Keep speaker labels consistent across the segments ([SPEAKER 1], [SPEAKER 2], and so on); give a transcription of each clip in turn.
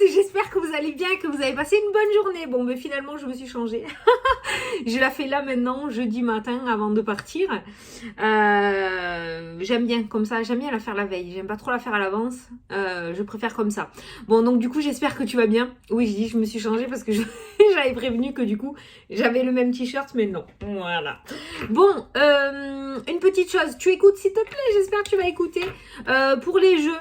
[SPEAKER 1] j'espère que vous allez bien, que vous avez passé une bonne journée. Bon, mais finalement, je me suis changée. Je la fais là maintenant, jeudi matin, avant de partir. J'aime bien comme ça, j'aime bien la faire la veille. J'aime pas trop la faire à l'avance. Je préfère comme ça. Bon, donc du coup, j'espère que tu vas bien. Oui, je dis je me suis changée parce que j'avais prévenu que du coup, j'avais le même t-shirt, mais non. Voilà. Bon, une petite chose. Tu écoutes, s'il te plaît. J'espère que tu vas écouter. Pour les jeux.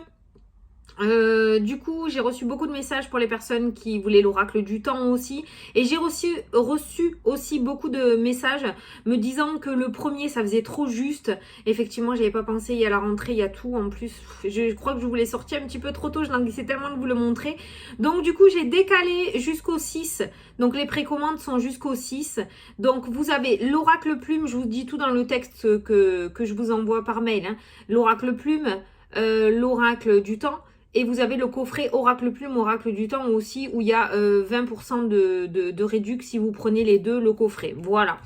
[SPEAKER 1] Du coup, j'ai reçu beaucoup de messages pour les personnes qui voulaient l'oracle du temps aussi. Et j'ai reçu aussi beaucoup de messages me disant que le premier, ça faisait trop juste. Effectivement, j'avais pas pensé, il y a la rentrée, il y a tout. En plus, je crois que je voulais sortir un petit peu trop tôt. Je languissais tellement de vous le montrer. Donc, du coup, j'ai décalé jusqu'au 6. Donc, les précommandes sont jusqu'au 6. Donc, vous avez l'oracle plume. Je vous dis tout dans le texte que je vous envoie par mail. Hein. L'oracle plume, l'oracle du temps. Et vous avez le coffret Oracle Plume, Oracle du Temps aussi, où il y a 20% de réduc si vous prenez les deux, le coffret. Voilà.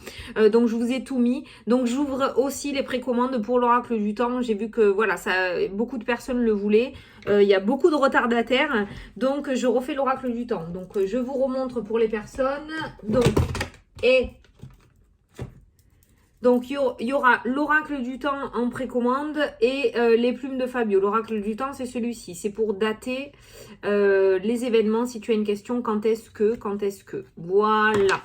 [SPEAKER 1] Donc, je vous ai tout mis. Donc, j'ouvre aussi les précommandes pour l'Oracle du Temps. J'ai vu que, voilà, beaucoup de personnes le voulaient. Il y a beaucoup de retardataires. Donc, je refais l'Oracle du Temps. Donc, je vous remontre pour les personnes. Donc, il y aura l'oracle du temps en précommande et les plumes de Fabio. L'oracle du temps, c'est celui-ci. C'est pour dater les événements. Si tu as une question, quand est-ce que. Voilà.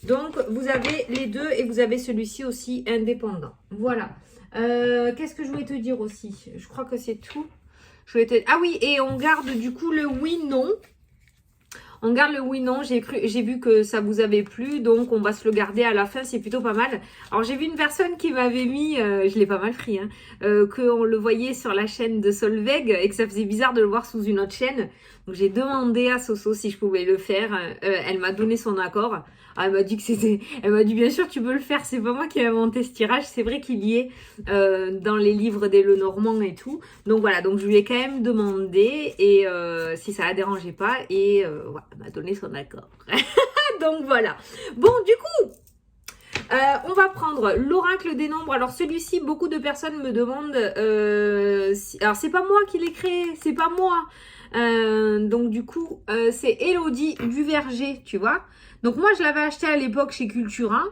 [SPEAKER 1] Donc, vous avez les deux et vous avez celui-ci aussi indépendant. Voilà. Qu'est-ce que je voulais te dire aussi? Je crois que c'est tout. Ah oui, et on garde du coup le oui-non. On garde le oui-non, j'ai vu que ça vous avait plu, donc on va se le garder à la fin, c'est plutôt pas mal. Alors j'ai vu une personne qui m'avait mis, je l'ai pas mal pris, hein, qu'on le voyait sur la chaîne de Solveig et que ça faisait bizarre de le voir sous une autre chaîne. Donc j'ai demandé à Soso si je pouvais le faire, elle m'a donné son accord. Ah, elle m'a dit que elle m'a dit bien sûr tu peux le faire, c'est pas moi qui ai inventé ce tirage, c'est vrai qu'il y est dans les livres des Lenormand et tout. Donc voilà, donc je lui ai quand même demandé et si ça la dérangeait pas et voilà, elle m'a donné son accord. Donc voilà. Bon du coup, on va prendre l'oracle des nombres. Alors celui-ci, beaucoup de personnes me demandent. Alors c'est pas moi qui l'ai créé, c'est pas moi. Donc du coup, c'est Elodie du Verger, tu vois. Donc moi, je l'avais acheté à l'époque chez Cultura.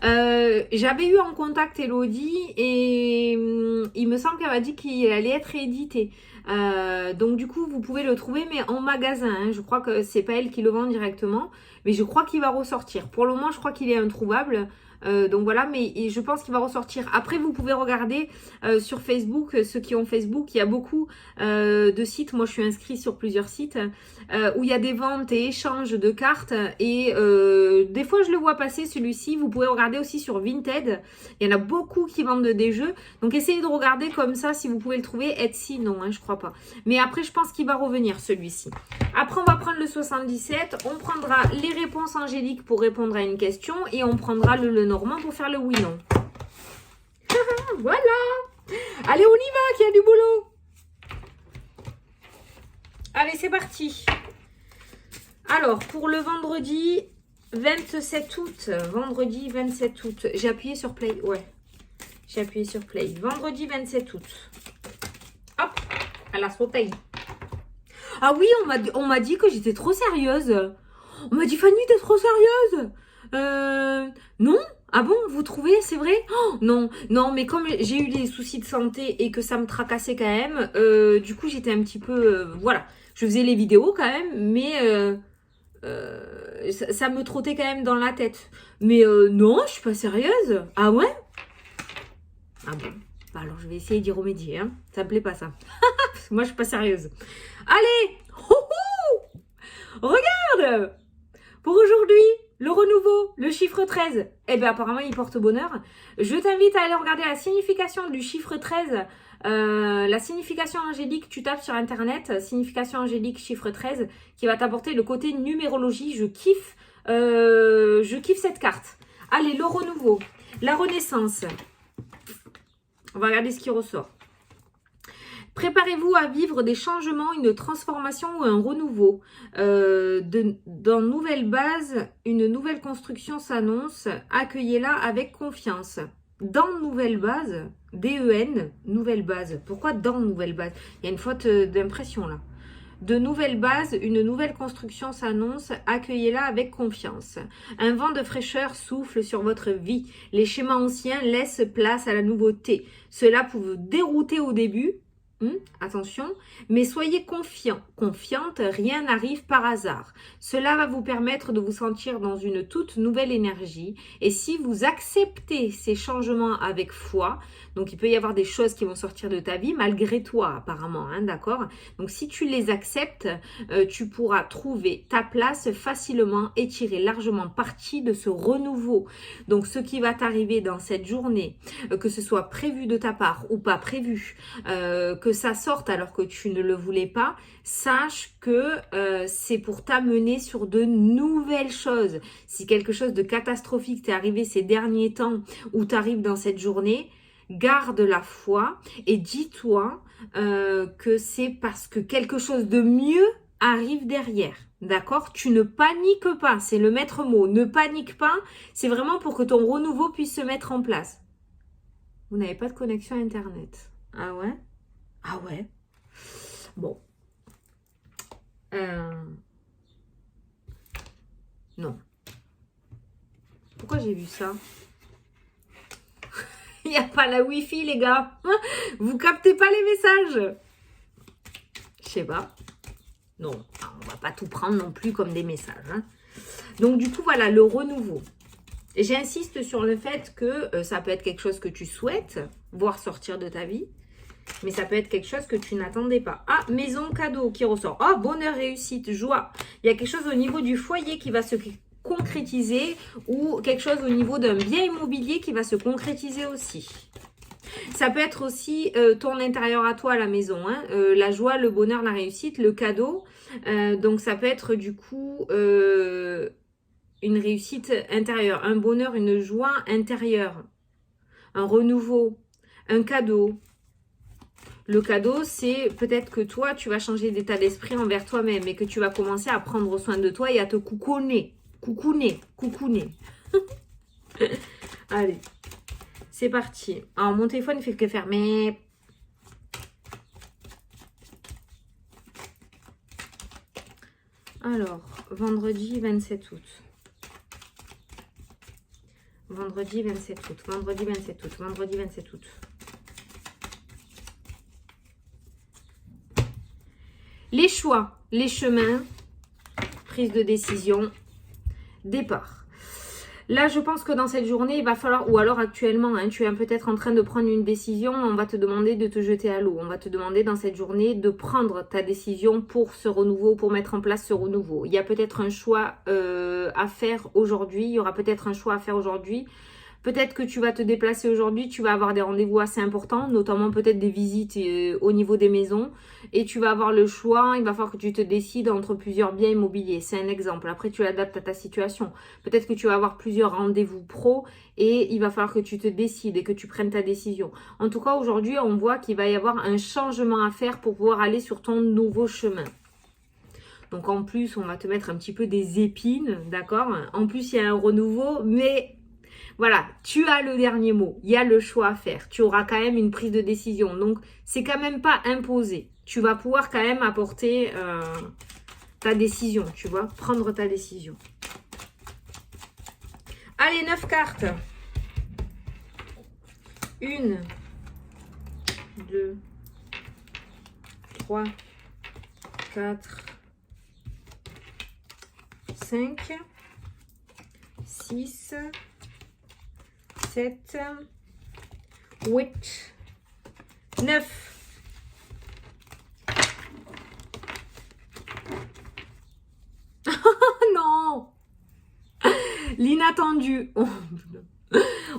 [SPEAKER 1] J'avais eu en contact Elodie et il me semble qu'elle m'a dit qu'il allait être réédité. Donc du coup, vous pouvez le trouver, mais en magasin. Hein. Je crois que c'est pas elle qui le vend directement, mais je crois qu'il va ressortir. Pour le moment, je crois qu'il est introuvable. Donc voilà, mais je pense qu'il va ressortir. Après, vous pouvez regarder sur Facebook, ceux qui ont Facebook, il y a beaucoup de sites. Moi, je suis inscrite sur plusieurs sites où il y a des ventes et échanges de cartes. Et des fois, je le vois passer celui-ci. Vous pouvez regarder aussi sur Vinted. Il y en a beaucoup qui vendent des jeux. Donc, essayez de regarder comme ça si vous pouvez le trouver. Etsy, non, hein, je crois pas. Mais après, je pense qu'il va revenir celui-ci. Après, on va prendre le 77. On prendra les réponses angéliques pour répondre à une question. Et on prendra le Lenormand pour faire le oui-non. Voilà. Allez, on y va, qu'il y a du boulot. Allez, c'est parti. Alors, pour le vendredi 27 août. Vendredi 27 août. J'ai appuyé sur play. Ouais. J'ai appuyé sur play. Vendredi 27 août. Hop. À la sauteille. Ah oui, on m'a dit que j'étais trop sérieuse. On m'a dit, Fanny, t'es trop sérieuse. Non. Ah bon, vous trouvez, c'est vrai? Oh, non, non, mais comme j'ai eu des soucis de santé et que ça me tracassait quand même, du coup, j'étais un petit peu... voilà, je faisais les vidéos quand même, mais ça me trottait quand même dans la tête. Mais non, je suis pas sérieuse. Ah ouais? Ah bon, bah alors je vais essayer d'y remédier, hein. Ça me plaît pas, ça. Parce que moi, je suis pas sérieuse. Allez! Regarde! Pour aujourd'hui, le renouveau, le chiffre 13, eh bien apparemment il porte bonheur. Je t'invite à aller regarder la signification du chiffre 13, la signification angélique, tu tapes sur internet, signification angélique chiffre 13, qui va t'apporter le côté numérologie. Je kiffe cette carte. Allez, le renouveau, la renaissance. On va regarder ce qui ressort. Préparez-vous à vivre des changements, une transformation ou un renouveau. Dans nouvelle base, une nouvelle construction s'annonce. Accueillez-la avec confiance. Dans nouvelle base, D-E-N, nouvelle base. Pourquoi dans nouvelle base? Il y a une faute d'impression là. De nouvelles bases, une nouvelle construction s'annonce, accueillez-la avec confiance. Un vent de fraîcheur souffle sur votre vie. Les schémas anciens laissent place à la nouveauté. Cela peut vous dérouter au début, attention, mais soyez confiante, rien n'arrive par hasard. Cela va vous permettre de vous sentir dans une toute nouvelle énergie. Et si vous acceptez ces changements avec foi, donc il peut y avoir des choses qui vont sortir de ta vie malgré toi apparemment, d'accord? Donc si tu les acceptes, tu pourras trouver ta place facilement et tirer largement parti de ce renouveau. Donc ce qui va t'arriver dans cette journée, que ce soit prévu de ta part ou pas prévu, que ça sorte alors que tu ne le voulais pas, sache que c'est pour t'amener sur de nouvelles choses. Si quelque chose de catastrophique t'est arrivé ces derniers temps ou t'arrive dans cette journée, garde la foi et dis-toi que c'est parce que quelque chose de mieux arrive derrière. D'accord? Tu ne paniques pas, c'est le maître mot. Ne panique pas, c'est vraiment pour que ton renouveau puisse se mettre en place. Vous n'avez pas de connexion Internet. Ah ouais? Ah ouais? Bon. Non. Pourquoi j'ai vu ça? Il n'y a pas la Wi-Fi, les gars. Vous captez pas les messages? Je sais pas. Non, on va pas tout prendre non plus comme des messages. Donc, du coup, voilà, le renouveau. Et j'insiste sur le fait que ça peut être quelque chose que tu souhaites voir sortir de ta vie. Mais ça peut être quelque chose que tu n'attendais pas. Ah, maison, cadeau qui ressort. Ah, bonheur, réussite, joie. Il y a quelque chose au niveau du foyer qui va se concrétiser ou quelque chose au niveau d'un bien immobilier qui va se concrétiser aussi. Ça peut être aussi ton intérieur à toi à la maison. La joie, le bonheur, la réussite, le cadeau. Donc, ça peut être du coup une réussite intérieure, un bonheur, une joie intérieure, un renouveau, un cadeau. Le cadeau, c'est peut-être que toi, tu vas changer d'état d'esprit envers toi-même et que tu vas commencer à prendre soin de toi et à te coucouner. Coucouner. Allez, c'est parti. Alors, mon téléphone ne fait que faire mais... Alors, vendredi 27 août. Vendredi 27 août. Vendredi 27 août. Vendredi 27 août. Les choix, les chemins, prise de décision, départ. Là, je pense que dans cette journée, il va falloir, ou alors actuellement, tu es peut-être en train de prendre une décision, on va te demander de te jeter à l'eau. On va te demander dans cette journée de prendre ta décision pour ce renouveau, pour mettre en place ce renouveau. Il y a peut-être un choix à faire aujourd'hui, il y aura peut-être un choix à faire aujourd'hui. Peut-être que tu vas te déplacer aujourd'hui, tu vas avoir des rendez-vous assez importants, notamment peut-être des visites au niveau des maisons. Et tu vas avoir le choix, il va falloir que tu te décides entre plusieurs biens immobiliers. C'est un exemple. Après, tu l'adaptes à ta situation. Peut-être que tu vas avoir plusieurs rendez-vous pro et il va falloir que tu te décides et que tu prennes ta décision. En tout cas, aujourd'hui, on voit qu'il va y avoir un changement à faire pour pouvoir aller sur ton nouveau chemin. Donc, en plus, on va te mettre un petit peu des épines, d'accord? En plus, il y a un renouveau, mais... Voilà, tu as le dernier mot, il y a le choix à faire, tu auras quand même une prise de décision. Donc, c'est quand même pas imposé. Tu vas pouvoir quand même apporter ta décision, tu vois, prendre ta décision. Allez, 9 cartes. 1, 2, 3, 4, 5, 6... 7, 8, 9. Non, l'inattendu.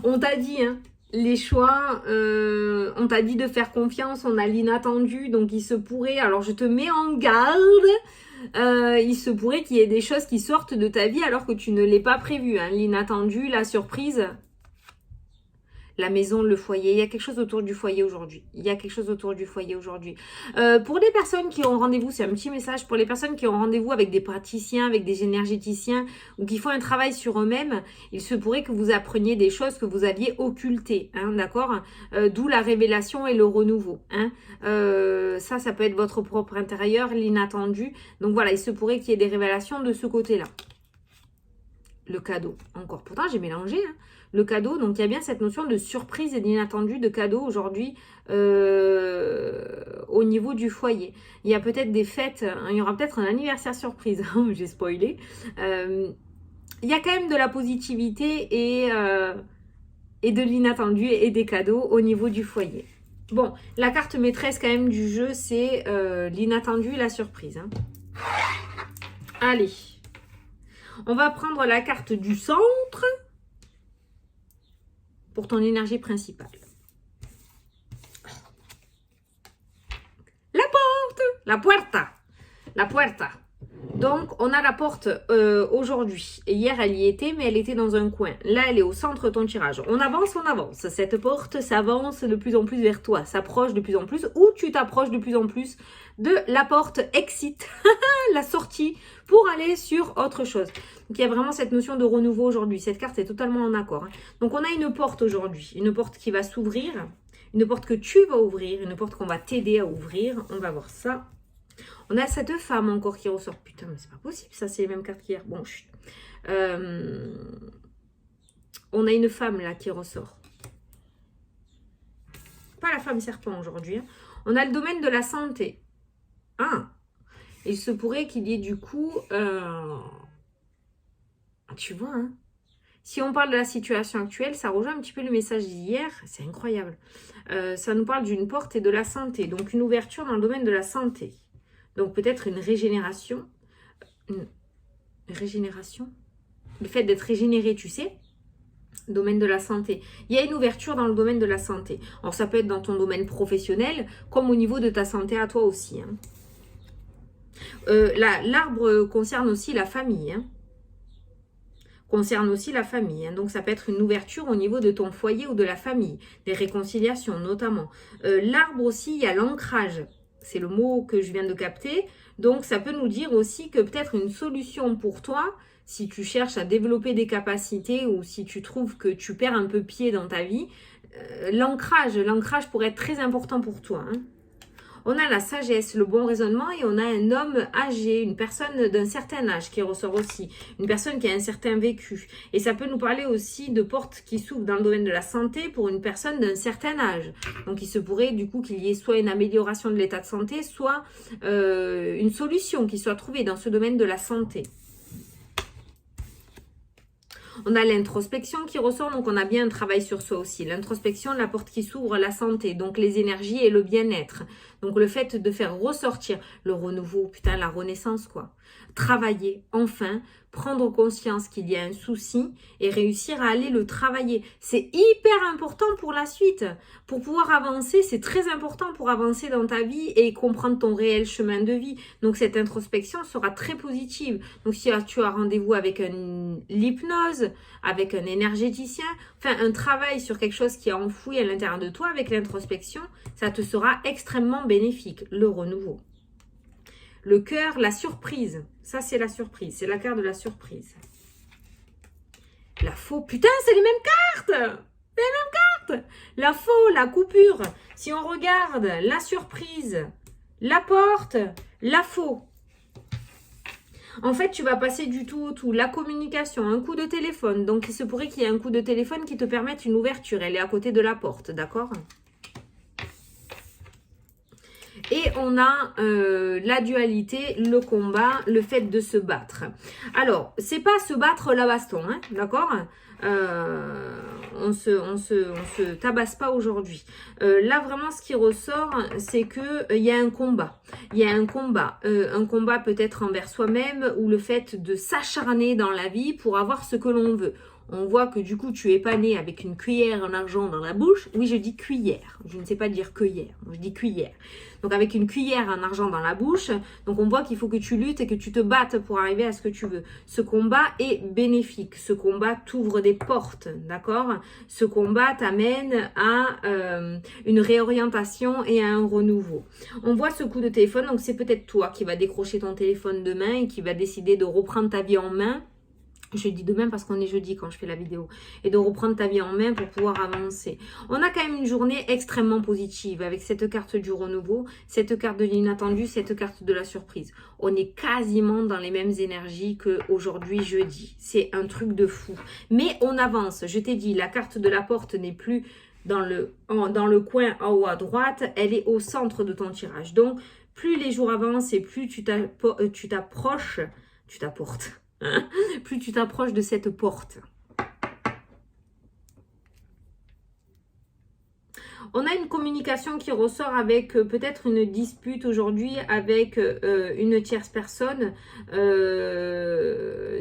[SPEAKER 1] On t'a dit, les choix, on t'a dit de faire confiance, on a l'inattendu, donc il se pourrait, alors je te mets en garde, il se pourrait qu'il y ait des choses qui sortent de ta vie alors que tu ne l'es pas prévu. L'inattendu, la surprise... la maison, le foyer. Il y a quelque chose autour du foyer aujourd'hui. Il y a quelque chose autour du foyer aujourd'hui. Pour les personnes qui ont rendez-vous, c'est un petit message, pour les personnes qui ont rendez-vous avec des praticiens, avec des énergéticiens ou qui font un travail sur eux-mêmes, il se pourrait que vous appreniez des choses que vous aviez occultées, hein, d'accord, d'où la révélation et le renouveau. Hein. Ça peut être votre propre intérieur, l'inattendu. Donc voilà, il se pourrait qu'il y ait des révélations de ce côté-là. Le cadeau, encore. Pourtant, j'ai mélangé, hein. Le cadeau, donc il y a bien cette notion de surprise et d'inattendu de cadeau aujourd'hui au niveau du foyer. Il y a peut-être des fêtes, il y aura peut-être un anniversaire surprise, j'ai spoilé. Il y a quand même de la positivité et de l'inattendu et des cadeaux au niveau du foyer. Bon, la carte maîtresse quand même du jeu, c'est l'inattendu et la surprise. Hein. Allez, on va prendre la carte du centre pour ton énergie principale. La porte, la puerta, la puerta. Donc, on a la porte aujourd'hui. Hier, elle y était, mais elle était dans un coin. Là, elle est au centre de ton tirage. On avance, on avance. Cette porte s'avance de plus en plus vers toi, s'approche de plus en plus, ou tu t'approches de plus en plus de la porte exit, la sortie, pour aller sur autre chose. Donc, il y a vraiment cette notion de renouveau aujourd'hui. Cette carte est totalement en accord. Hein. Donc, on a une porte aujourd'hui, une porte qui va s'ouvrir, une porte que tu vas ouvrir, une porte qu'on va t'aider à ouvrir. On va voir ça. On a cette femme encore qui ressort. Putain, mais c'est pas possible, ça c'est les mêmes cartes qu'hier. Bon, chut. On a une femme là qui ressort. Pas la femme serpent aujourd'hui. Hein. On a le domaine de la santé. Ah, il se pourrait qu'il y ait du coup... Tu vois, hein. Si on parle de la situation actuelle, ça rejoint un petit peu le message d'hier. C'est incroyable. Ça nous parle d'une porte et de la santé. Donc une ouverture dans le domaine de la santé. Donc peut-être une régénération. Une régénération. Le fait d'être régénéré, tu sais. Domaine de la santé. Il y a une ouverture dans le domaine de la santé. Alors ça peut être dans ton domaine professionnel, comme au niveau de ta santé à toi aussi. Hein. L'arbre concerne aussi la famille. Hein. Concerne aussi la famille. Hein. Donc ça peut être une ouverture au niveau de ton foyer ou de la famille. Des réconciliations notamment. L'arbre aussi, il y a l'ancrage. C'est le mot que je viens de capter. Donc, ça peut nous dire aussi que peut-être une solution pour toi, si tu cherches à développer des capacités ou si tu trouves que tu perds un peu pied dans ta vie, l'ancrage pourrait être très important pour toi. Hein. On a la sagesse, le bon raisonnement et on a un homme âgé, une personne d'un certain âge qui ressort aussi, une personne qui a un certain vécu. Et ça peut nous parler aussi de portes qui s'ouvrent dans le domaine de la santé pour une personne d'un certain âge. Donc il se pourrait du coup qu'il y ait soit une amélioration de l'état de santé, soit une solution qui soit trouvée dans ce domaine de la santé. On a l'introspection qui ressort, donc on a bien un travail sur soi aussi. L'introspection, la porte qui s'ouvre, la santé, donc les énergies et le bien-être. Donc le fait de faire ressortir le renouveau, putain, la renaissance quoi. Travailler, enfin, prendre conscience qu'il y a un souci et réussir à aller le travailler. C'est hyper important pour la suite. Pour pouvoir avancer, c'est très important pour avancer dans ta vie et comprendre ton réel chemin de vie. Donc cette introspection sera très positive. Donc si tu as rendez-vous avec l'hypnose, avec un énergéticien, enfin un travail sur quelque chose qui est enfoui à l'intérieur de toi avec l'introspection, ça te sera extrêmement bénéfique. Le renouveau. Le cœur, la surprise. Ça, c'est la surprise. C'est la carte de la surprise. La faux. Putain, c'est les mêmes cartes. C'est les mêmes cartes. La faux, la coupure. Si on regarde la surprise, la porte, la faux. En fait, tu vas passer du tout au tout. La communication, un coup de téléphone. Donc, il se pourrait qu'il y ait un coup de téléphone qui te permette une ouverture. Elle est à côté de la porte, d'accord ? Et on a la dualité, le combat, le fait de se battre. Alors, c'est pas se battre la baston, hein, d'accord ? On se tabasse pas aujourd'hui. Là, vraiment, ce qui ressort, c'est que il y a un combat. Il y a un combat peut-être envers soi-même ou le fait de s'acharner dans la vie pour avoir ce que l'on veut. On voit que du coup, tu es pas né avec une cuillère en argent dans la bouche. Oui, je dis cuillère. Je ne sais pas dire cuillère. Je dis cuillère. Donc, avec une cuillère en argent dans la bouche. Donc, on voit qu'il faut que tu luttes et que tu te battes pour arriver à ce que tu veux. Ce combat est bénéfique. Ce combat t'ouvre des portes. D'accord? Ce combat t'amène à une réorientation et à un renouveau. On voit ce coup de téléphone. Donc, c'est peut-être toi qui va décrocher ton téléphone demain et qui va décider de reprendre ta vie en main. Je dis demain parce qu'on est jeudi quand je fais la vidéo. Et de reprendre ta vie en main pour pouvoir avancer. On a quand même une journée extrêmement positive avec cette carte du renouveau, cette carte de l'inattendu, cette carte de la surprise. On est quasiment dans les mêmes énergies qu'aujourd'hui jeudi. C'est un truc de fou. Mais on avance. Je t'ai dit, la carte de la porte n'est plus dans le coin en haut à droite. Elle est au centre de ton tirage. Donc, plus les jours avancent et plus tu t'approches, plus tu t'approches de cette porte. On a une communication qui ressort avec peut-être une dispute aujourd'hui avec une tierce personne.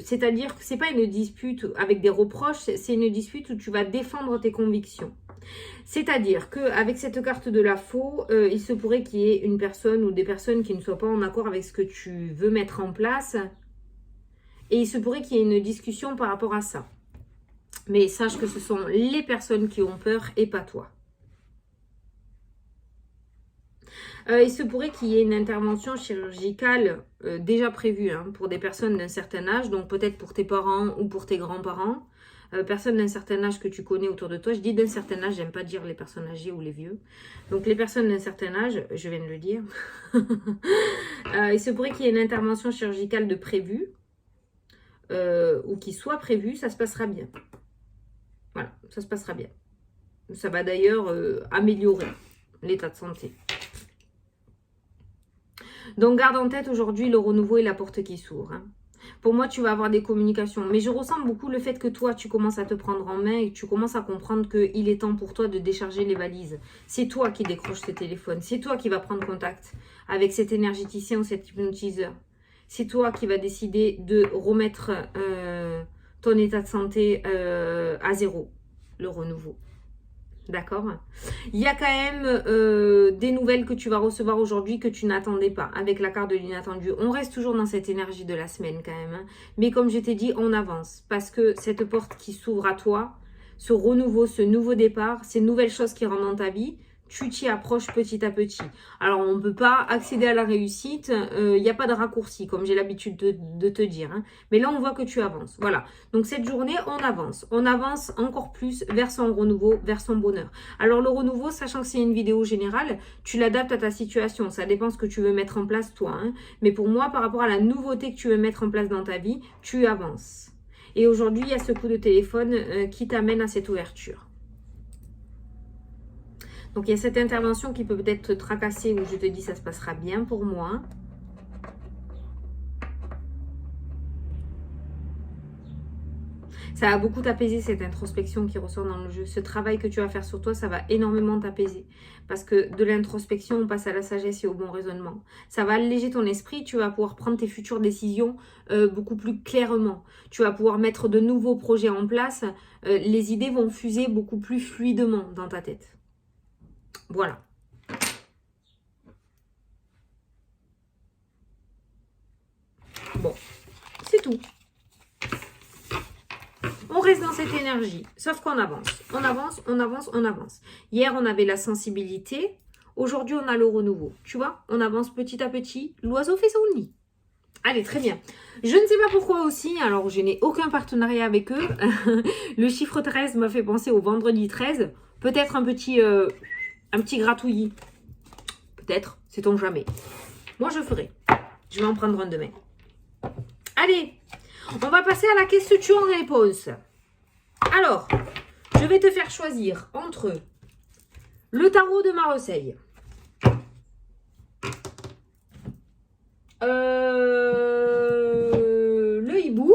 [SPEAKER 1] C'est-à-dire que ce n'est pas une dispute avec des reproches, c'est une dispute où tu vas défendre tes convictions. C'est-à-dire qu'avec cette carte de la faux, il se pourrait qu'il y ait une personne ou des personnes qui ne soient pas en accord avec ce que tu veux mettre en place. Et il se pourrait qu'il y ait une discussion par rapport à ça. Mais sache que ce sont les personnes qui ont peur et pas toi. Il se pourrait qu'il y ait une intervention chirurgicale déjà prévue pour des personnes d'un certain âge. Donc peut-être pour tes parents ou pour tes grands-parents. Personnes d'un certain âge que tu connais autour de toi. Je dis d'un certain âge, j'aime pas dire les personnes âgées ou les vieux. Donc les personnes d'un certain âge, je viens de le dire. Il se pourrait qu'il y ait une intervention chirurgicale de prévue. Ou qui soit prévu, ça se passera bien. Voilà, ça se passera bien. Ça va d'ailleurs améliorer l'état de santé. Donc, garde en tête aujourd'hui le renouveau et la porte qui s'ouvre. Pour moi, tu vas avoir des communications. Mais je ressens beaucoup le fait que toi, tu commences à te prendre en main et que tu commences à comprendre qu'il est temps pour toi de décharger les valises. C'est toi qui décroches ce téléphone. C'est toi qui vas prendre contact avec cet énergéticien ou cet hypnotiseur. C'est toi qui vas décider de remettre ton état de santé à zéro, le renouveau. D'accord? Il y a quand même des nouvelles que tu vas recevoir aujourd'hui que tu n'attendais pas avec la carte de l'inattendu. On reste toujours dans cette énergie de la semaine quand même. Mais comme je t'ai dit, on avance. Parce que cette porte qui s'ouvre à toi, ce renouveau, ce nouveau départ, ces nouvelles choses qui rentrent dans ta vie, tu t'y approches petit à petit. Alors, on ne peut pas accéder à la réussite. Il n'y a pas de raccourci, comme j'ai l'habitude de te dire. Mais là, on voit que tu avances. Voilà. Donc, cette journée, on avance. On avance encore plus vers son renouveau, vers son bonheur. Alors, le renouveau, sachant que c'est une vidéo générale, tu l'adaptes à ta situation. Ça dépend ce que tu veux mettre en place, toi. Mais pour moi, par rapport à la nouveauté que tu veux mettre en place dans ta vie, tu avances. Et aujourd'hui, il y a ce coup de téléphone qui t'amène à cette ouverture. Donc, il y a cette intervention qui peut peut-être te tracasser où je te dis ça se passera bien pour moi. Ça va beaucoup t'apaiser cette introspection qui ressort dans le jeu. Ce travail que tu vas faire sur toi, ça va énormément t'apaiser. Parce que de l'introspection, on passe à la sagesse et au bon raisonnement. Ça va alléger ton esprit. Tu vas pouvoir prendre tes futures décisions beaucoup plus clairement. Tu vas pouvoir mettre de nouveaux projets en place. Les idées vont fuser beaucoup plus fluidement dans ta tête. Voilà. Bon, c'est tout. On reste dans cette énergie, sauf qu'on avance. On avance, on avance, on avance. Hier, on avait la sensibilité. Aujourd'hui, on a le renouveau. Tu vois, on avance petit à petit. L'oiseau fait son nid. Allez, très bien. Je ne sais pas pourquoi aussi, alors je n'ai aucun partenariat avec eux. Le chiffre 13 m'a fait penser au vendredi 13. Peut-être un petit gratouillis. Peut-être, sait-on jamais. Moi, je ferai. Je vais en prendre un demain. Allez, on va passer à la question-réponse. Alors, je vais te faire choisir entre le tarot de Marseille, le hibou,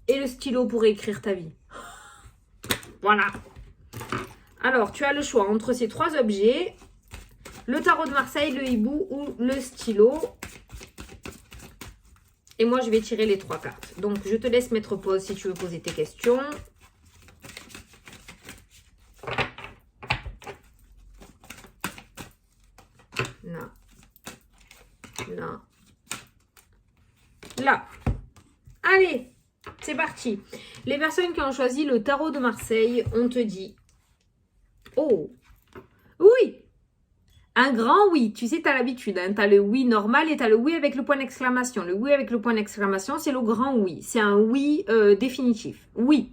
[SPEAKER 1] et le stylo pour écrire ta vie. Voilà. Alors, tu as le choix entre ces trois objets. Le tarot de Marseille, le hibou ou le stylo. Et moi, je vais tirer les 3 cartes. Donc, je te laisse mettre pause si tu veux poser tes questions. Là. Là. Là. Allez, c'est parti. Les personnes qui ont choisi le tarot de Marseille, on te dit... Oh, oui. Un grand oui. Tu sais, tu as l'habitude. Hein. Tu as le oui normal et tu as le oui avec le point d'exclamation. Le oui avec le point d'exclamation, c'est le grand oui. C'est un oui définitif. Oui.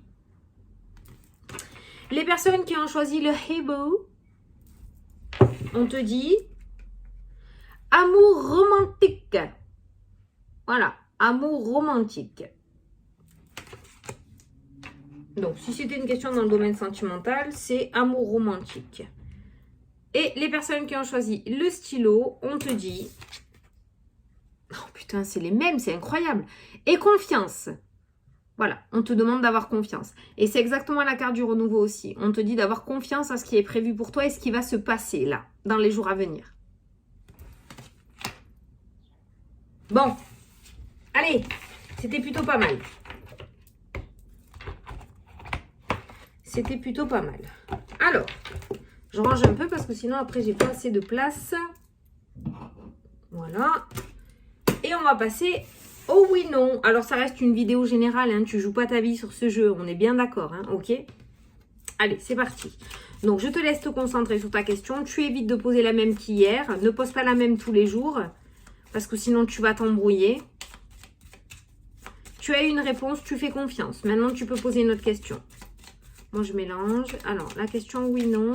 [SPEAKER 1] Les personnes qui ont choisi le hibou, on te dit... Amour romantique. Voilà, amour romantique. Donc, si c'était une question dans le domaine sentimental, c'est amour romantique. Et les personnes qui ont choisi le stylo, on te dit... Oh putain, c'est les mêmes, c'est incroyable. Et confiance. Voilà, on te demande d'avoir confiance. Et c'est exactement la carte du renouveau aussi. On te dit d'avoir confiance à ce qui est prévu pour toi et ce qui va se passer là, dans les jours à venir. Bon, allez, c'était plutôt pas mal. C'était plutôt pas mal. Alors, je range un peu parce que sinon après j'ai pas assez de place. Voilà. Et on va passer au oui-non. Alors ça reste une vidéo générale, hein, tu joues pas ta vie sur ce jeu, on est bien d'accord, hein, ok? Allez, c'est parti. Donc je te laisse te concentrer sur ta question. Tu évites de poser la même qu'hier. Ne pose pas la même tous les jours. Parce que sinon, tu vas t'embrouiller. Tu as eu une réponse, tu fais confiance. Maintenant, tu peux poser une autre question. Moi, je mélange. Alors, la question oui, non.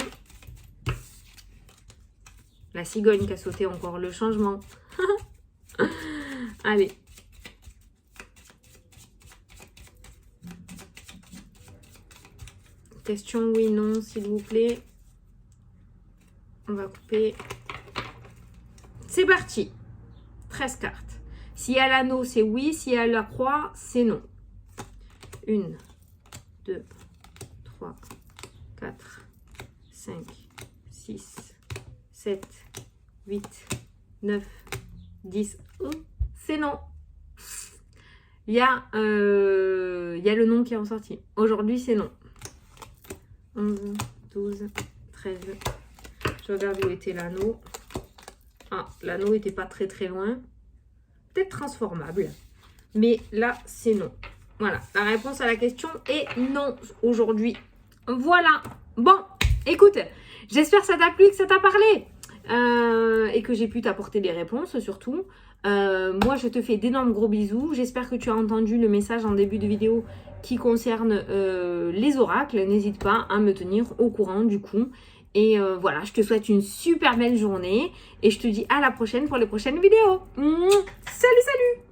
[SPEAKER 1] La cigogne qui a sauté encore le changement. Allez. Question oui, non, s'il vous plaît. On va couper. C'est parti. 13 cartes. S'il y a l'anneau, c'est oui. S'il y a la croix, c'est non. 1, 2, 3, 4, 5, 6, 7, 8, 9, 10. Oh, c'est non. Il y a le non qui est ressorti. Aujourd'hui, c'est non. 11, 12, 13. Je regarde où était l'anneau. Ah, l'anneau n'était pas très très loin. Peut-être transformable. Mais là, c'est non. Voilà, la réponse à la question est non aujourd'hui. Voilà. Bon, écoute, j'espère que ça t'a plu, que ça t'a parlé. Et que j'ai pu t'apporter des réponses surtout. Moi, je te fais d'énormes gros bisous. J'espère que tu as entendu le message en début de vidéo qui concerne les oracles. N'hésite pas à me tenir au courant du coup. Et voilà, je te souhaite une super belle journée et je te dis à la prochaine pour les prochaines vidéos. Salut, salut!